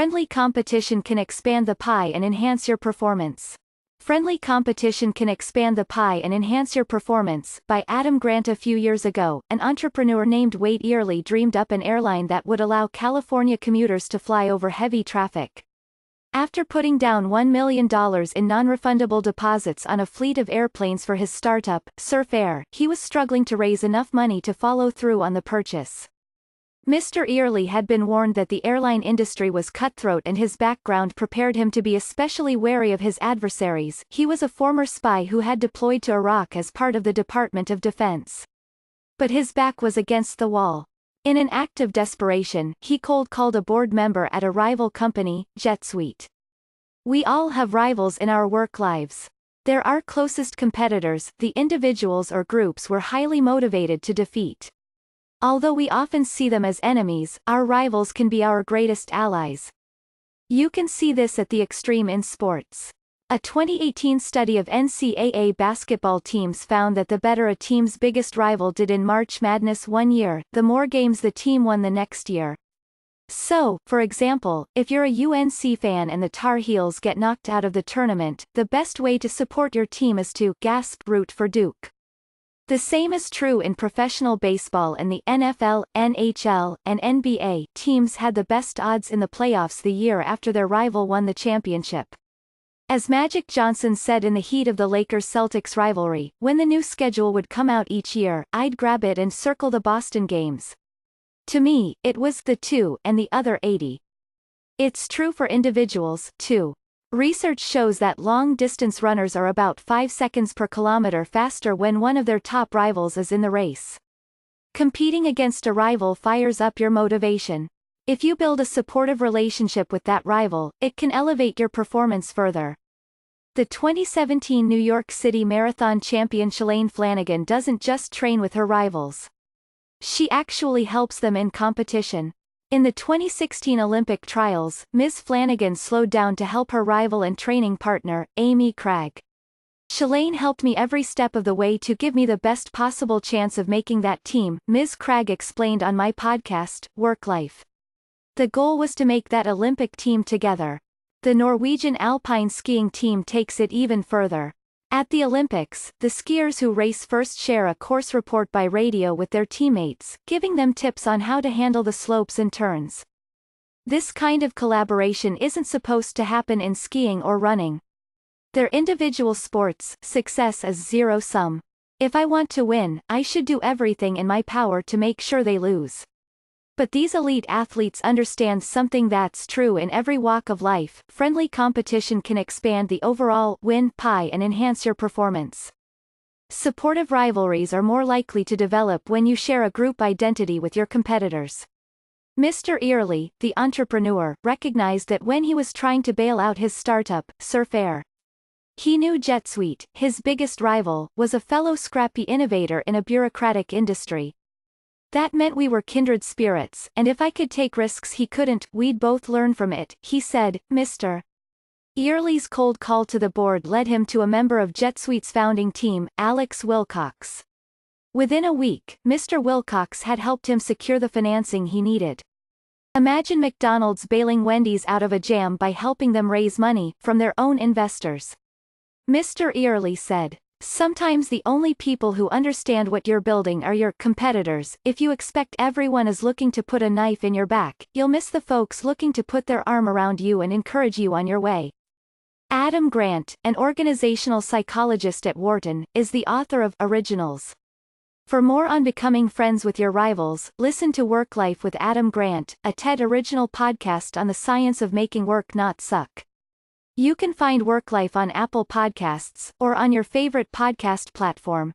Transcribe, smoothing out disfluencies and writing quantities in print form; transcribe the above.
Friendly competition can expand the pie and enhance your performance. Friendly competition can expand the pie and enhance your performance, by Adam Grant. A few years ago, an entrepreneur named Wade Earley dreamed up an airline that would allow California commuters to fly over heavy traffic. After putting down $1 million in non-refundable deposits on a fleet of airplanes for his startup, Surf Air, he was struggling to raise enough money to follow through on the purchase. Mr. Earley had been warned that the airline industry was cutthroat, and his background prepared him to be especially wary of his adversaries. He was a former spy who had deployed to Iraq as part of the Department of Defense. But his back was against the wall. In an act of desperation, he cold-called a board member at a rival company, JetSuite. We all have rivals in our work lives. They're our closest competitors, the individuals or groups we're highly motivated to defeat. Although we often see them as enemies, our rivals can be our greatest allies. You can see this at the extreme in sports. A 2018 study of NCAA basketball teams found that the better a team's biggest rival did in March Madness one year, the more games the team won the next year. So, for example, if you're a UNC fan and the Tar Heels get knocked out of the tournament, the best way to support your team is to root for Duke. The same is true in professional baseball, and the NFL, NHL, and NBA teams had the best odds in the playoffs the year after their rival won the championship. As Magic Johnson said in the heat of the Lakers-Celtics rivalry, when the new schedule would come out each year, I'd grab it and circle the Boston games. To me, it was the 2 and the other 80. It's true for individuals, too. Research shows that long-distance runners are about 5 seconds per kilometer faster when one of their top rivals is in the race. Competing against a rival fires up your motivation. If you build a supportive relationship with that rival, it can elevate your performance further. The 2017 New York City Marathon champion Shalane Flanagan doesn't just train with her rivals. She actually helps them in competition. In the 2016 Olympic trials, Ms. Flanagan slowed down to help her rival and training partner, Amy Cragg. Shalane helped me every step of the way to give me the best possible chance of making that team, Ms. Cragg explained on my podcast, Work Life. The goal was to make that Olympic team together. The Norwegian alpine skiing team takes it even further. At the Olympics, the skiers who race first share a course report by radio with their teammates, giving them tips on how to handle the slopes and turns. This kind of collaboration isn't supposed to happen in skiing or running. They're individual sports, success is zero-sum. If I want to win, I should do everything in my power to make sure they lose. But these elite athletes understand something that's true in every walk of life: friendly competition can expand the overall win pie and enhance your performance. Supportive rivalries are more likely to develop when you share a group identity with your competitors. Mr. Earley, the entrepreneur, recognized that when he was trying to bail out his startup, Surf Air. He knew JetSuite, his biggest rival, was a fellow scrappy innovator in a bureaucratic industry. That meant we were kindred spirits, and if I could take risks he couldn't, we'd both learn from it, he said. Mr. Earley's cold call to the board led him to a member of JetSuite's founding team, Alex Wilcox. Within a week, Mr. Wilcox had helped him secure the financing he needed. Imagine McDonald's bailing Wendy's out of a jam by helping them raise money from their own investors. Mr. Earley said, "Sometimes the only people who understand what you're building are your competitors. If you expect everyone is looking to put a knife in your back, you'll miss the folks looking to put their arm around you and encourage you on your way." Adam Grant, an organizational psychologist at Wharton, is the author of Originals. For more on becoming friends with your rivals, listen to Work Life with Adam Grant, a TED Original podcast on the science of making work not suck. You can find Work Life on Apple Podcasts, or on your favorite podcast platform.